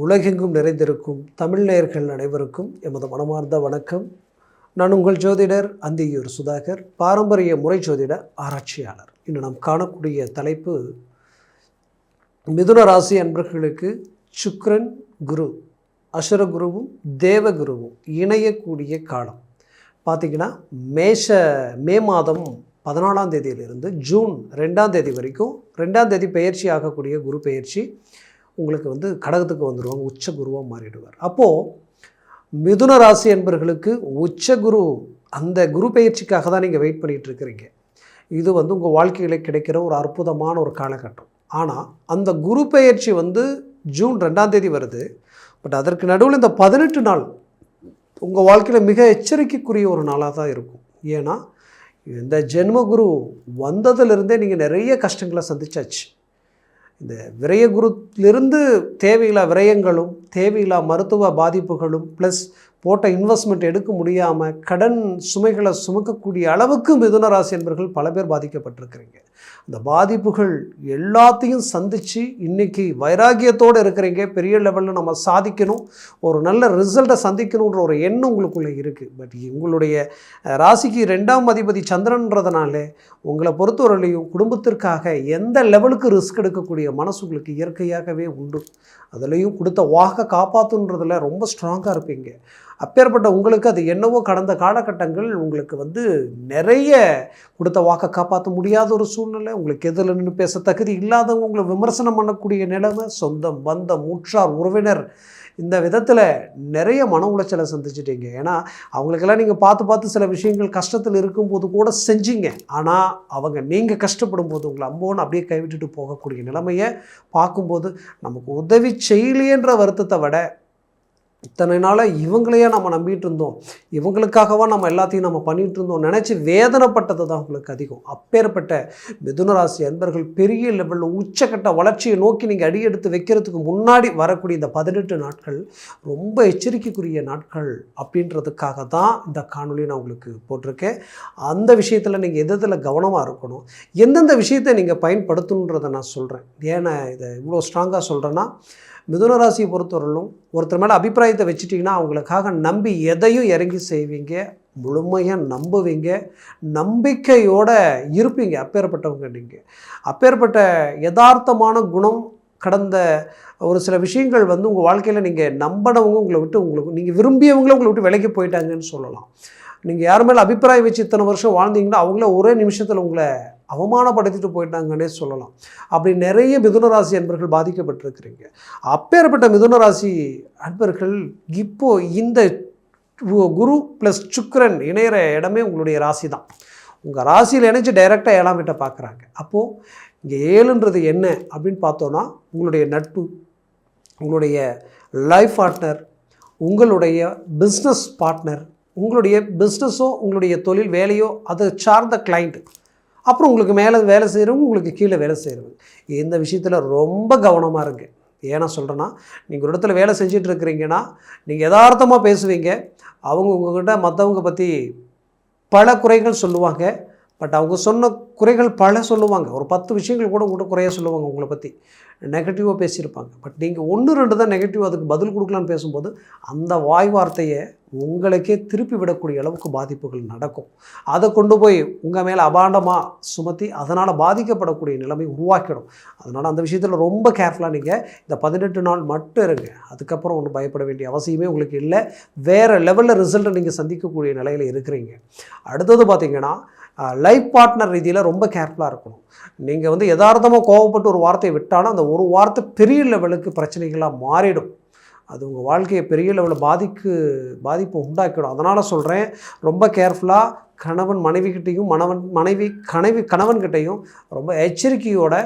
உலகெங்கும் நிறைந்திருக்கும் தமிழ் நேயர்கள் அனைவருக்கும் எமது மனமார்ந்த வணக்கம். நான் உங்கள் ஜோதிடர் அந்தியூர் சுதாகர், பாரம்பரிய முறை ஜோதிட ஆராய்ச்சியாளர். இன்று நாம் காணக்கூடிய தலைப்பு, மிதுன ராசி அன்பர்களுக்கு சுக்கிரன் குரு, அசுரகுருவும் தேவகுருவும் இணையக்கூடிய காலம். பார்த்திங்கன்னா மே மாதம் 14ஆம் தேதியிலிருந்து ஜூன் 2ஆம் தேதி வரைக்கும், 2ஆம் தேதி பெயர்ச்சி ஆகக்கூடிய குரு பெயர்ச்சி உங்களுக்கு கடகத்துக்கு வந்துடுவாங்க, உச்ச குருவாக மாறிடுவார். அப்போது மிதுன ராசி என்பவர்களுக்கு உச்ச குரு, அந்த குரு பெயர்ச்சிக்காக தான் நீங்கள் வெயிட் பண்ணிகிட்டு இருக்கிறீங்க. இது உங்கள் வாழ்க்கையில் கிடைக்கிற ஒரு அற்புதமான ஒரு காலகட்டம். ஆனால் அந்த குரு பெயர்ச்சி ஜூன் 2ஆம் தேதி வருது. பட் அதற்கு நடுவில் இந்த 18 நாள் உங்கள் வாழ்க்கையில் மிக எச்சரிக்கைக்குரிய ஒரு நாளாக தான் இருக்கும். ஏன்னா இந்த ஜென்மகுரு வந்ததிலிருந்தே நீங்கள் நிறைய கஷ்டங்களை சந்திச்சாச்சு. இந்த விரயகுருத்திலிருந்து தேவையில்லா விரயங்களும் தேவையில்லா மருத்துவ பாதிப்புகளும் ப்ளஸ் போட்ட இன்வெஸ்ட்மெண்ட் எடுக்க முடியாமல் கடன் சுமைகளை சுமக்கக்கூடிய அளவுக்கு மிதுன ராசி என்பவர்கள் பல பேர் பாதிக்கப்பட்டிருக்கிறீங்க. அந்த பாதிப்புகள் எல்லாத்தையும் சந்தித்து இன்றைக்கி வைராகியத்தோடு இருக்கிறீங்க. பெரிய லெவலில் நம்ம சாதிக்கணும், ஒரு நல்ல ரிசல்ட்டை சந்திக்கணுன்ற ஒரு எண்ணம் உங்களுக்குள்ளே இருக்குது. பட் உங்களுடைய ராசிக்கு 2ஆம் அதிபதி சந்திரன்றதுனால உங்களை பொறுத்தவரையிலையும் குடும்பத்திற்காக எந்த லெவலுக்கு ரிஸ்க் எடுக்கக்கூடிய மனசு உங்களுக்கு இயற்கையாகவே உண்டு. அதுலேயும் கொடுத்த வாக்கை காப்பாற்றுன்றதில் ரொம்ப ஸ்ட்ராங்காக இருப்பீங்க. அப்பேற்பட்ட உங்களுக்கு அது என்னவோ கடந்த காலகட்டங்கள் உங்களுக்கு நிறைய கொடுத்த வாக்கை காப்பாற்ற முடியாத ஒரு சூழ்நிலை, உங்களுக்கு எதில் நின்று பேச தகுதி இல்லாதவங்க உங்களை விமர்சனம் பண்ணக்கூடிய நிலைமை, சொந்தம் பந்தம் உற்றார் உறவினர், இந்த விதத்தில் நிறைய மன உளைச்சலை சந்திச்சிட்டீங்க. ஏன்னா அவங்களுக்கெல்லாம் நீங்கள் பார்த்து சில விஷயங்கள் கஷ்டத்தில் இருக்கும்போது கூட செஞ்சீங்க. ஆனால் நீங்கள் கஷ்டப்படும் போது உங்களை அம்போன்னு அப்படியே கைவிட்டுட்டு போகக்கூடிய நிலைமையை பார்க்கும்போது நமக்கு உதவி செய்யலையேன்ற வருத்தத்தை விட, இத்தனை நாளாக இவங்களையே நம்ம நம்பிட்டு இருந்தோம், இவங்களுக்காகவா நம்ம எல்லாத்தையும் நம்ம பண்ணிகிட்டு இருந்தோம் நினச்சி வேதனைப்பட்டது தான் உங்களுக்கு அதிகம். அப்பேற்பட்ட மிதுன ராசி அன்பர்கள் பெரிய லெவலில் உச்சக்கட்ட வளர்ச்சியை நோக்கி நீங்கள் அடியெடுத்து வைக்கிறதுக்கு முன்னாடி வரக்கூடிய இந்த 18 நாட்கள் ரொம்ப எச்சரிக்கைக்குரிய நாட்கள் அப்படின்றதுக்காக தான் இந்த காணொலி நான் உங்களுக்கு போட்டிருக்கேன். அந்த விஷயத்தில் நீங்கள் எதில் கவனமாக இருக்கணும், எந்தெந்த விஷயத்தை நீங்கள் பயன்படுத்தணுன்றதை நான் சொல்கிறேன். ஏன்னா இதை இவ்வளோ ஸ்ட்ராங்காக சொல்கிறேன்னா, மிதுன ராசியை பொறுத்தவரையிலும் ஒருத்தர் மேலே அபிப்பிராயத்தை வச்சுட்டிங்கன்னா அவங்களுக்காக நம்பி எதையும் இறங்கி செய்வீங்க, முழுமையாக நம்புவீங்க, நம்பிக்கையோடு இருப்பீங்க. அப்பேற்பட்டவங்க நீங்கள். அப்பேற்பட்ட யதார்த்தமான குணம், கடந்த ஒரு சில விஷயங்கள் உங்கள் வாழ்க்கையில் நீங்கள் நம்பினவங்க உங்களை விட்டு, நீங்கள் விரும்பியவங்கள உங்களை விட்டு விலகி போயிட்டாங்கன்னு சொல்லலாம். நீங்கள் யார் மேலே அபிப்பிராயம் வச்சு இத்தனை வருஷம் வாழ்ந்தீங்கன்னா அவங்கள ஒரே நிமிஷத்தில் உங்களை அவமானப்படுத்திட்டு போயிட்டாங்கன்னே சொல்லலாம். அப்படி நிறைய மிதுன ராசி அன்பர்கள் பாதிக்கப்பட்டிருக்கிறீங்க. அப்பேற்பட்ட மிதுன ராசி அன்பர்கள் இப்போது இந்த குரு ப்ளஸ் சுக்கிரன் இணையிற இடமே உங்களுடைய ராசி தான். உங்கள் ராசியில் இணைச்சி டைரெக்டாக 7ஆம் வீட்டை பார்க்குறாங்க. அப்போது இங்கே 7ன்றது என்ன அப்படின்னு பார்த்தோன்னா, உங்களுடைய நட்பு, உங்களுடைய லைஃப் பார்ட்னர், உங்களுடைய பிஸ்னஸ் பார்ட்னர், உங்களுடைய பிஸ்னஸோ உங்களுடைய தொழில் வேலையோ அதை சார்ந்த கிளைண்ட்டு, அப்புறம் உங்களுக்கு மேலே வேலை செய்கிறவங்க, உங்களுக்கு கீழே வேலை செய்கிறவங்க. இந்த விஷயத்தில் ரொம்ப கவனமாக இருங்க. ஏன்னா சொல்கிறேன்னா, நீங்கள் ஒரு இடத்துல வேலை செஞ்சுட்டு இருக்கிறீங்கன்னா நீங்கள் யதார்த்தமாக பேசுவீங்க. அவங்க உங்கள்கிட்ட மற்றவங்க பற்றி பல குறைகள் சொல்லுவாங்க. பட் அவங்க சொன்ன குறைகள் பல சொல்லுவாங்க. ஒரு 10 விஷயங்கள் கூட உங்கள்கிட்ட குறைய சொல்லுவாங்க, உங்களை பற்றி நெகட்டிவாக பேசியிருப்பாங்க. பட் நீங்கள் 1-2 தான் நெகட்டிவ், அதுக்கு பதில் கொடுக்கலான்னு பேசும்போது அந்த வாய் வார்த்தையை உங்களுக்கே திருப்பி விடக்கூடிய அளவுக்கு பாதிப்புகள் நடக்கும். அதை கொண்டு போய் உங்கள் மேலே அபாண்டமாக சுமத்தி அதனால் பாதிக்கப்படக்கூடிய நிலைமை உருவாக்கிடும். அதனால் அந்த விஷயத்தில் ரொம்ப கேர்ஃபுல்லாக நீங்கள் இந்த 18 நாள் மட்டும் இருங்க. அதுக்கப்புறம் ஒன்றும் பயப்பட வேண்டிய அவசியமே உங்களுக்கு இல்லை. வேறு லெவலில் ரிசல்ட்டை நீங்கள் சந்திக்கக்கூடிய நிலையில் இருக்கிறீங்க. அடுத்தது பார்த்திங்கன்னா, லைஃப் பார்ட்னர் ரீதியில் ரொம்ப கேர்ஃபுல்லாக இருக்கணும். நீங்கள் யதார்த்தமாக கோவப்பட்டு ஒரு வார்த்தையை விட்டாலும் அந்த ஒரு வார்த்தை பெரிய லெவலுக்கு பிரச்சனைகளாக மாறிடும். அது உங்கள் வாழ்க்கையை பெரிய லெவலில் பாதிப்பு உண்டாக்கிடும். அதனால் சொல்கிறேன், ரொம்ப கேர்ஃபுல்லாக கணவன் மனைவிக்கிட்டையும், கணவன்கிட்டையும் ரொம்ப எச்சரிக்கையோட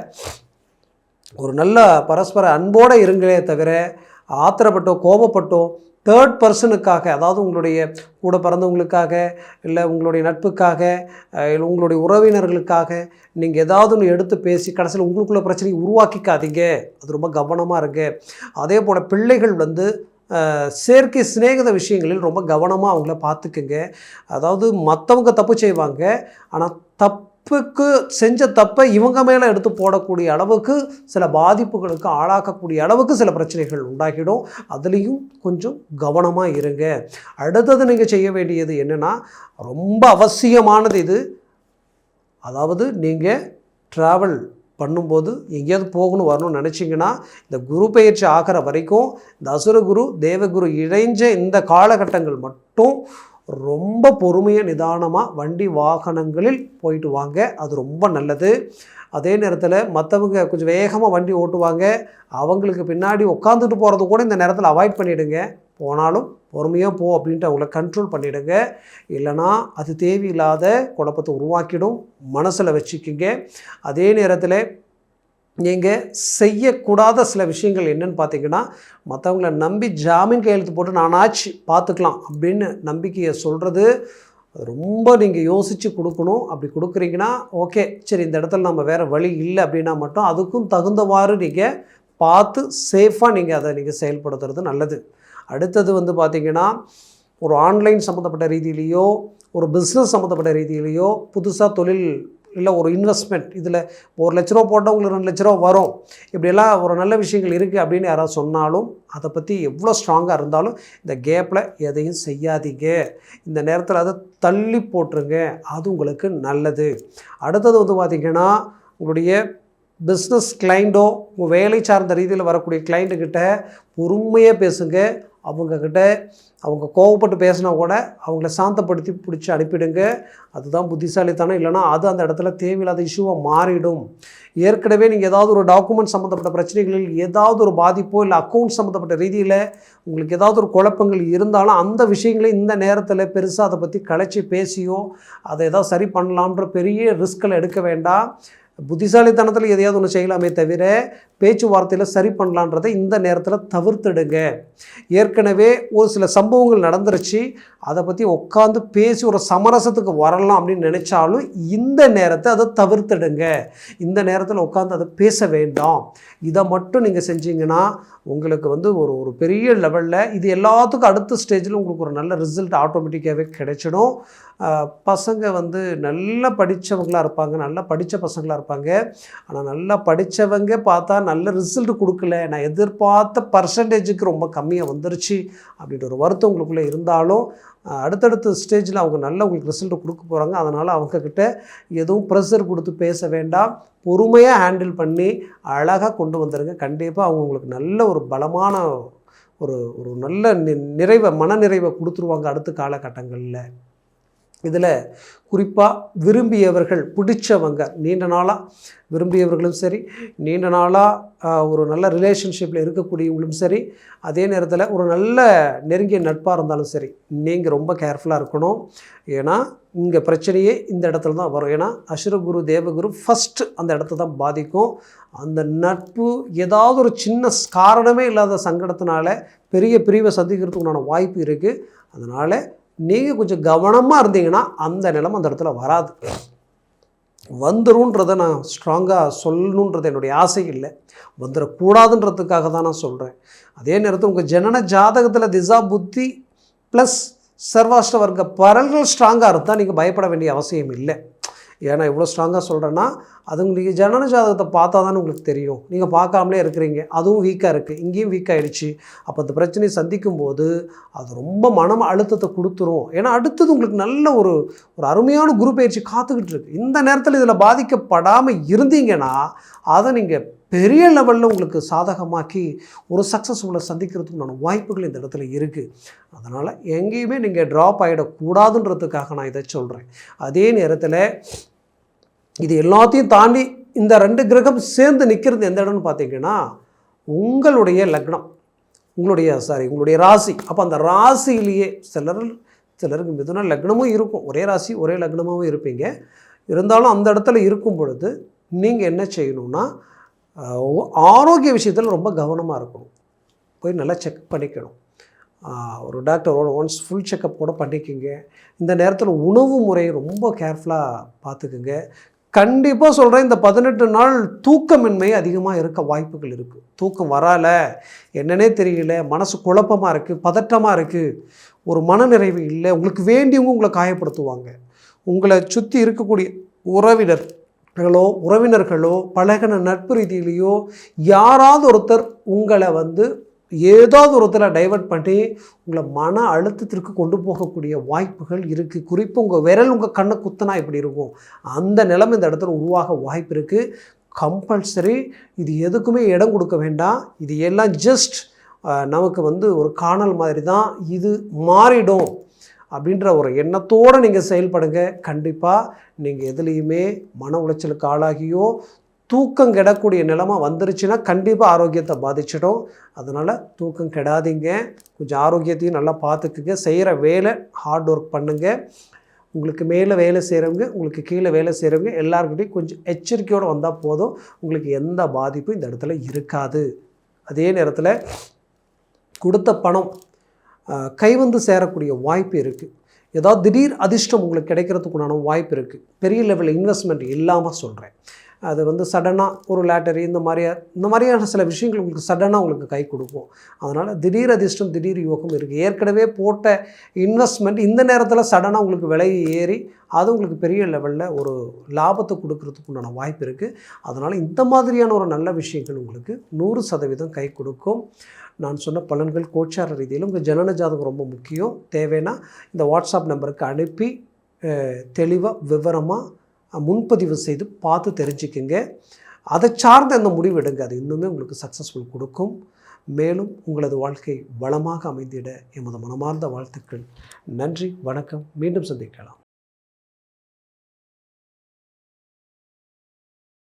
ஒரு நல்ல பரஸ்பர அன்போடு இருங்களே தவிர ஆத்திரப்பட்டோ கோபப்பட்டோ தேர்ட் பர்சனுக்காக, அதாவது உங்களுடைய கூட பிறந்தவங்களுக்காக, இல்லை உங்களுடைய நட்புக்காக, இல்லை உங்களுடைய உறவினர்களுக்காக நீங்கள் ஏதாவது ஒன்று எடுத்து பேசி கடைசியில் உங்களுக்குள்ள பிரச்சனையை உருவாக்கிக்காதீங்க. அது ரொம்ப கவனமாக இருங்க. அதே போல் பிள்ளைகள் செயற்கை சிநேகித விஷயங்களில் ரொம்ப கவனமாக அவங்கள பார்த்துக்குங்க. அதாவது மற்றவங்க தப்பு செய்வாங்க, ஆனால் செஞ்ச தப்பை இவங்க மேலே எடுத்து போடக்கூடிய அளவுக்கு சில பாதிப்புகளுக்கு ஆளாக்கக்கூடிய அளவுக்கு சில பிரச்சனைகள் உண்டாகிடும். அதுலேயும் கொஞ்சம் கவனமாக இருங்க. அடுத்தது நீங்கள் செய்ய வேண்டியது என்னென்னா, ரொம்ப அவசியமானது இது. அதாவது நீங்கள் ட்ராவல் பண்ணும்போது எங்கேயாவது போகணும் வரணும்னு நினச்சிங்கன்னா, இந்த குரு பயிற்சி ஆகிற வரைக்கும் இந்த அசுரகுரு தேவகுரு இணைஞ்ச இந்த காலகட்டங்கள் மட்டும் ரொம்ப பொறுமையாக நிதானமாக வண்டி வாகனங்களில் போயிட்டு வாங்க. அது ரொம்ப நல்லது. அதே நேரத்தில் மற்றவங்க கொஞ்சம் வேகமாக வண்டி ஓட்டுவாங்க, அவங்களுக்கு பின்னாடி உட்காந்துட்டு போகிறது கூட இந்த நேரத்தில் அவாய்ட் பண்ணிவிடுங்க. போனாலும் பொறுமையாக போ அப்படின்ட்டு அவங்கள கண்ட்ரோல் பண்ணிவிடுங்க. இல்லைனா அது தேவையில்லாத குழப்பத்தை உருவாக்கிடும், மனசில் வச்சுக்கிங்க. அதே நேரத்தில் நீங்கள் செய்யக்கூடாத சில விஷயங்கள் என்னென்னு பார்த்தீங்கன்னா, மற்றவங்கள நம்பி ஜாமீன் கையெழுத்து போட்டு நானாச்சு பார்த்துக்கலாம் அப்படின்னு நம்பிக்கையை சொல்கிறது ரொம்ப நீங்கள் யோசித்து கொடுக்கணும். அப்படி கொடுக்குறீங்கன்னா ஓகே, சரி இந்த இடத்துல நம்ம வேறு வழி இல்லை அப்படின்னா மட்டும் அதுக்கும் தகுந்தவாறு நீங்கள் பார்த்து சேஃபாக நீங்கள் அதை நீங்கள் செயல்படுத்துறது நல்லது. அடுத்தது பார்த்திங்கன்னா, ஒரு ஆன்லைன் சம்மந்தப்பட்ட ரீதியிலையோ ஒரு பிஸ்னஸ் சம்மந்தப்பட்ட ரீதியிலையோ புதுசாக தொழில் இல்லை ஒரு இன்வெஸ்ட்மெண்ட், இதில் ₹1,00,000 போட்டால் உங்களுக்கு ₹2,00,000 வரும், இப்படியெல்லாம் ஒரு நல்ல விஷயங்கள் இருக்குது அப்படின்னு யாராவது சொன்னாலும் அதை பற்றி எவ்வளோ ஸ்ட்ராங்காக இருந்தாலும் இந்த கேப்பில் எதையும் செய்யாதீங்க. இந்த நேரத்தில் அதை தள்ளி போட்டுருங்க, அது உங்களுக்கு நல்லது. அடுத்தது பார்த்திங்கன்னா, உங்களுடைய பிஸ்னஸ் கிளைண்ட்டோ உங்கள் வேலை சார்ந்த ரீதியில் வரக்கூடிய கிளைண்ட்டுக்கிட்ட பொறுமையாக பேசுங்க. அவங்கக்கிட்ட அவங்க கோவப்பட்டு பேசினா கூட அவங்கள சாந்தப்படுத்தி பிடிச்சி அனுப்பிடுங்க. அதுதான் புத்திசாலித்தனம். இல்லைனா அது அந்த இடத்துல தேவையில்லாத இஷ்யூவாக மாறிடும். ஏற்கனவே நீங்கள் ஏதாவது ஒரு டாக்குமெண்ட் சம்மந்தப்பட்ட பிரச்சனைகளில் ஏதாவது ஒரு பாதிப்போ இல்லை அக்கௌண்ட் சம்மந்தப்பட்ட ரீதியில் உங்களுக்கு ஏதாவது ஒரு குழப்பங்கள் இருந்தாலும் அந்த விஷயங்களை இந்த நேரத்தில் பெருசாக அதை பற்றி கலைச்சி பேசியோ அதை ஏதாவது சரி பண்ணலான்ற பெரிய ரிஸ்கில் எடுக்க வேண்டாம். புத்திசாலித்தனத்தில் எதையாவது ஒன்று செய்யலாமே தவிர பேச்சுவார்த்தையில் சரி பண்ணலான்றதை இந்த நேரத்தில் தவிர்த்துடுங்க. ஏற்கனவே ஒரு சில சம்பவங்கள் நடந்துருச்சு, அதை பற்றி உட்காந்து பேசி ஒரு சமரசத்துக்கு வரலாம் அப்படின்னு நினச்சாலும் இந்த நேரத்தை அதை தவிர்த்துடுங்க. இந்த நேரத்தில் உட்காந்து அதை பேச வேண்டாம். இதை மட்டும் நீங்கள் செஞ்சீங்கன்னா உங்களுக்கு ஒரு பெரிய லெவலில் இது எல்லாத்துக்கும் அடுத்த ஸ்டேஜில் உங்களுக்கு ஒரு நல்ல ரிசல்ட் ஆட்டோமேட்டிக்காகவே கிடைச்சிடும். பசங்க நல்லா படித்தவங்களாக இருப்பாங்க, நல்லா படித்த பசங்களாக இருப்பாங்க. ஆனால் நல்லா படித்தவங்க பார்த்தா நல்ல ரிசல்ட் கொடுக்கல, நான் எதிர்பார்த்த பர்சன்டேஜுக்கு ரொம்ப கம்மியாக வந்துருச்சு அப்படின்ற ஒரு வருத்தம் உங்களுக்குள்ளே இருந்தாலும் அடுத்தடுத்த ஸ்டேஜில் அவங்க நல்ல உங்களுக்கு ரிசல்ட் கொடுக்க போகிறாங்க. அதனால் அவங்கக்கிட்ட எதுவும் ப்ரெஷர் கொடுத்து பேச வேண்டாம். பொறுமையாக ஹேண்டில் பண்ணி அழகாக கொண்டு வந்துடுங்க. கண்டிப்பாக அவங்க உங்களுக்கு நல்ல ஒரு பலமான ஒரு நல்ல மனநிறைவை கொடுத்துருவாங்க அடுத்த காலகட்டங்களில். இதில் குறிப்பாக விரும்பியவர்கள் பிடிச்சவங்க, நீண்ட நாளாக விரும்பியவர்களும் சரி, நீண்ட நாளாக ஒரு நல்ல ரிலேஷன்ஷிப்பில் இருக்கக்கூடியவங்களும் சரி, அதே நேரத்தில் ஒரு நல்ல நெருங்கிய நட்பாக இருந்தாலும் சரி, நீங்கள் ரொம்ப கேர்ஃபுல்லாக இருக்கணும். ஏன்னா இங்கே பிரச்சனையே இந்த இடத்துல தான் வரும். ஏன்னா அசுரகுரு தேவகுரு ஃபஸ்ட்டு அந்த இடத்த தான் பாதிக்கும். அந்த நட்பு ஏதாவது ஒரு சின்ன காரணமே இல்லாத சங்கடத்தினால பெரிய பிரிவை சந்திக்கிறதுக்கு உண்டான வாய்ப்பு இருக்குது. அதனால் நீங்கள் கொஞ்சம் கவனமாக இருந்தீங்கன்னா அந்த நிலைமை அந்த இடத்துல வராது. வந்துருன்றதை நான் ஸ்ட்ராங்காக சொல்லணுன்றது என்னுடைய ஆசை இல்லை, வந்துடக்கூடாதுன்றதுக்காக தான் நான் சொல்கிறேன். அதே நேரத்தில் உங்கள் ஜனன ஜாதகத்தில் திசா புத்தி ப்ளஸ் சர்வாஷ்ட வர்க்க பலன்கள் ஸ்ட்ராங்காக இருந்தால் நீங்கள் பயப்பட வேண்டிய அவசியம் இல்லை. ஏன்னா இவ்வளோ ஸ்ட்ராங்காக சொல்கிறேன்னா அது நீங்கள் ஜனன ஜாதகத்தை பார்த்தா தானே உங்களுக்கு தெரியும். நீங்கள் பார்க்காமலே இருக்கிறீங்க, அதுவும் வீக்காக இருக்குது, இங்கேயும் வீக் ஆகிடுச்சு. அப்போ அந்த பிரச்சனையை சந்திக்கும் போது அது ரொம்ப மன அழுத்தத்தை கொடுத்துரும். ஏன்னா அடுத்தது உங்களுக்கு நல்ல ஒரு அருமையான குரு பயிற்சி காத்துக்கிட்டு இருக்குது. இந்த நேரத்தில் இதில் பாதிக்கப்படாமல் இருந்தீங்கன்னா அதை நீங்கள் பெரிய லெவலில் உங்களுக்கு சாதகமாக்கி ஒரு சக்ஸஸ்ஃபுல்லாக சந்திக்கிறதுக்குண்டான வாய்ப்புகள் இந்த இடத்துல இருக்குது. அதனால் எங்கேயுமே நீங்கள் ட்ராப் ஆகிடக்கூடாதுன்றதுக்காக நான் இதை சொல்கிறேன். அதே நேரத்தில் இது எல்லாத்தையும் தாண்டி இந்த 2 கிரகம் சேர்ந்து நிற்கிறது எந்த இடம்னு பார்த்தீங்கன்னா உங்களுடைய லக்னம், உங்களுடைய ராசி. அப்போ அந்த ராசியிலேயே சிலருக்கு மிதுன லக்னமும் இருக்கும், ஒரே ராசி ஒரே லக்னமாகவும் இருப்பீங்க. இருந்தாலும் அந்த இடத்துல இருக்கும் பொழுது நீங்கள் என்ன செய்யணும்னா ஆரோக்கிய விஷயத்தில் ரொம்ப கவனமாக இருக்கணும். போய் நல்லா செக் பண்ணிக்கணும். ஒரு டாக்டர் ஒன்ஸ் ஃபுல் செக்கப் கூட பண்ணிக்கோங்க. இந்த நேரத்தில் உணவு முறையை ரொம்ப கேர்ஃபுல்லாக பார்த்துக்குங்க. கண்டிப்பாக சொல்கிறேன், இந்த 18 நாள் தூக்கமின்மை அதிகமாக இருக்க வாய்ப்புகள் இருக்குது. தூக்கம் வரலை, என்னன்னே தெரியல, மனசு குழப்பமாக இருக்குது, பதட்டமாக இருக்குது, ஒரு மனநிறைவு இல்லை, உங்களுக்கு வேண்டியவங்க உங்களை காயப்படுத்துவாங்க, உங்களை சுற்றி இருக்கக்கூடிய உறவினர்களோ பழகின நட்பு ரீதியிலையோ யாராவது ஒருத்தர் உங்களை ஏதாவது ஒருத்தர் டைவர்ட் பண்ணி உங்களை மன அழுத்தத்திற்கு கொண்டு போகக்கூடிய வாய்ப்புகள் இருக்குது. குறிப்பாக உங்கள் விரல் உங்கள் கண்ணை குத்தினா இப்படி இருக்கும், அந்த நிலைமை இந்த இடத்துல உருவாக வாய்ப்பு இருக்குது. கம்பல்சரி இது எதுக்குமே இடம் கொடுக்க வேண்டாம். இது எல்லாம் ஜஸ்ட் நமக்கு ஒரு காணல் மாதிரி தான், இது மாறிடும் அப்படின்ற ஒரு எண்ணத்தோடு நீங்கள் செயல்படுங்க. கண்டிப்பாக நீங்கள் எதுலேயுமே மன உளைச்சலுக்கு ஆளாகியோ தூக்கம் கெடக்கூடிய நிலைமை வந்துருச்சுன்னா கண்டிப்பாக ஆரோக்கியத்தை பாதிச்சிடும். அதனால் தூக்கம் கெடாதீங்க, கொஞ்சம் ஆரோக்கியத்தையும் நல்லா பார்த்துக்குங்க. செய்கிற வேலை ஹார்ட் ஒர்க் பண்ணுங்கள். உங்களுக்கு மேலே வேலை செய்கிறவங்க, உங்களுக்கு கீழே வேலை செய்கிறவங்க எல்லாருக்கிட்டையும் கொஞ்சம் எச்சரிக்கையோடு வந்தால் போதும். உங்களுக்கு எந்த பாதிப்பும் இந்த இடத்துல இருக்காது. அதே நேரத்தில் கொடுத்த பணம் கை சேரக்கூடிய வாய்ப்பு இருக்குது. ஏதாவது திடீர் அதிர்ஷ்டம் உங்களுக்கு கிடைக்கிறதுக்குண்டான வாய்ப்பு இருக்குது. பெரிய லெவலில் இன்வெஸ்ட்மெண்ட் இல்லாமல் சொல்கிறேன். அது சடனாக ஒரு லாட்டரி இந்த மாதிரியான சில விஷயங்கள் உங்களுக்கு சடனாக உங்களுக்கு கை கொடுக்கும். அதனால் திடீர் அதிர்ஷ்டம், திடீர் யோகம் இருக்குது. ஏற்கனவே போட்ட இன்வெஸ்ட்மெண்ட் இந்த நேரத்தில் சடனாக உங்களுக்கு விலை ஏறி அது உங்களுக்கு பெரிய லெவலில் ஒரு லாபத்தை கொடுக்கறதுக்கு உண்டான வாய்ப்பு இருக்குது. அதனால் இந்த மாதிரியான ஒரு நல்ல விஷயங்கள் உங்களுக்கு 100% கை கொடுக்கும். நான் சொன்ன பலன்கள் கோச்சார ரீதியில் உங்கள் ஜனன ஜாதகம் ரொம்ப முக்கியம். தேவைன்னா இந்த வாட்ஸ்அப் நம்பருக்கு அனுப்பி தெளிவாக விவரமாக முன்பதிவு செய்து பார்த்து தெரிஞ்சுக்குங்க. அதை சார்ந்த அந்த முடிவு எடுங்க. அது இன்னுமே உங்களுக்கு சக்ஸஸ்ஃபுல் கொடுக்கும். மேலும் உங்களது வாழ்க்கை வளமாக அமைந்திட எமது மனமார்ந்த வாழ்த்துக்கள். நன்றி, வணக்கம். மீண்டும் சந்திக்கலாம்.